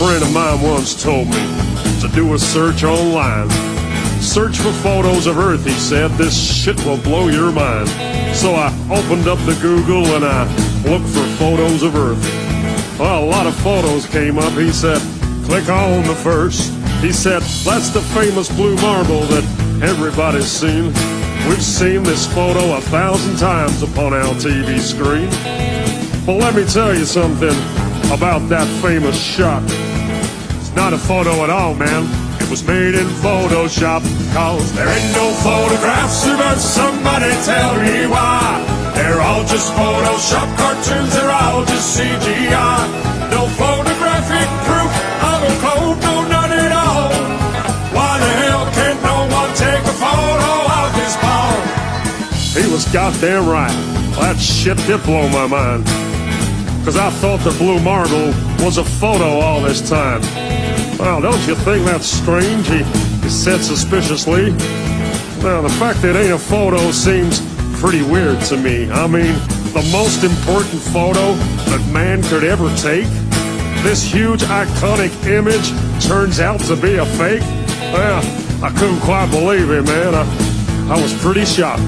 friend of mine once told me to do a search online. Search for photos of Earth, he said. This shit will blow your mind. So I opened up the Google and I looked for photos of Earth. Well, a lot of photos came up. He said, click on the first. He said, that's the famous blue marble that everybody's seen. We've seen this photo 1,000 times upon our TV screen. But let me tell you something about that famous shot. It's not a photo at all, man. It was made in Photoshop. Cause there ain't no photographs, but somebody tell me why. They're all just Photoshop cartoons, they're all just CGI. No photographic proof of a code, no none at all. Why the hell can't no one take a photo of this ball? He was goddamn right. That shit did blow my mind. Cause I thought the blue marble was a photo all this time. Well, don't you think that's strange? He said suspiciously. Well, the fact that it ain't a photo seems pretty weird to me. I mean, the most important photo that man could ever take? This huge iconic image turns out to be a fake? Well, I couldn't quite believe it, man. I was pretty shocked.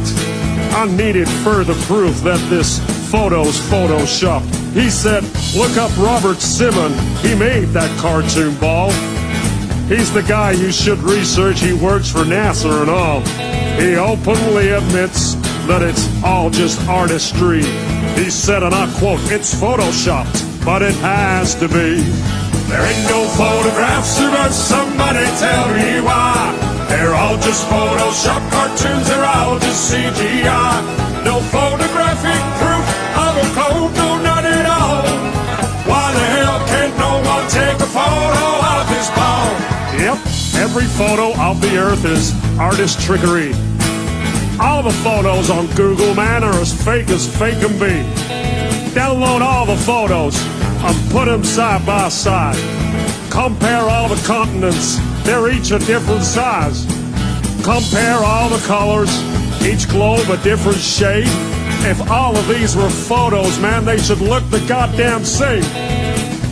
I needed further proof that this photo's photoshopped. He said, look up Robert Simon. He made that cartoon ball. He's the guy you should research. He works for NASA and all. He openly admits that it's all just artistry. He said, and I quote, it's photoshopped, but it has to be. There ain't no photographs, but somebody tell me why. They're all just Photoshop cartoons, they're all just CGI. No photographic proof of a code, no none at all. Why the hell can't no one take a photo of this ball? Yep, every photo of the Earth is artist trickery. All the photos on Google, man, are as fake can be. Download all the photos and put them side by side. Compare all the continents, they're each a different size. Compare all the colors, each globe a different shade. If all of these were photos, man, they should look the goddamn same.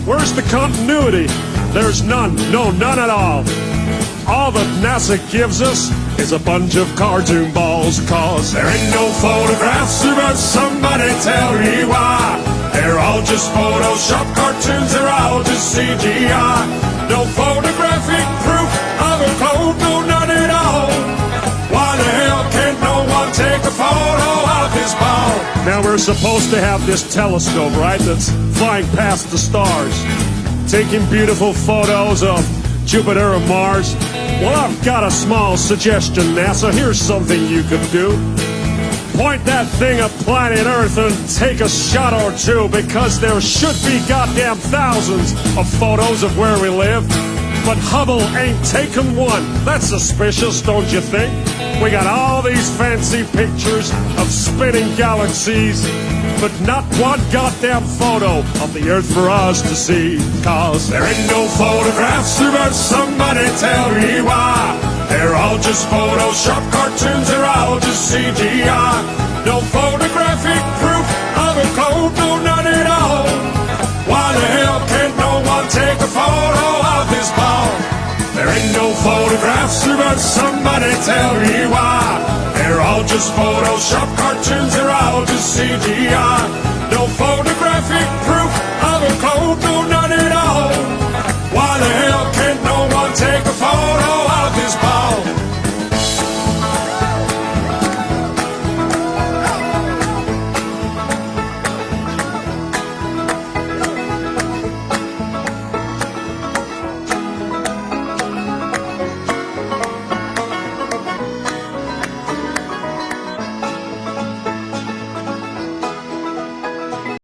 Where's the continuity? There's none, no, none at all. All that NASA gives us is a bunch of cartoon balls. Cause there ain't no photographs, but somebody tell me why. They're all just Photoshop cartoons, they're all just CGI. No photographic proof of a code, no none at all. Why the hell can't no one take a photo of this ball? Now we're supposed to have this telescope, right, that's flying past the stars, taking beautiful photos of Jupiter and Mars. Well, I've got a small suggestion, NASA. Here's something you could do. Point that thing at planet Earth and take a shot or two, because there should be goddamn thousands of photos of where we live. But Hubble ain't taken one. That's suspicious, don't you think? We got all these fancy pictures of spinning galaxies, but not one goddamn photo of the Earth for us to see. Cause there ain't no photographs, but somebody tell me why. They're all just Photoshop cartoons, they're all just CGI. No photographic proof of a code, no none at all. Why the hell can't no one take a photo of this ball? There ain't no photographs, but somebody tell me why. They're all just Photoshop cartoons, they're all just CGI.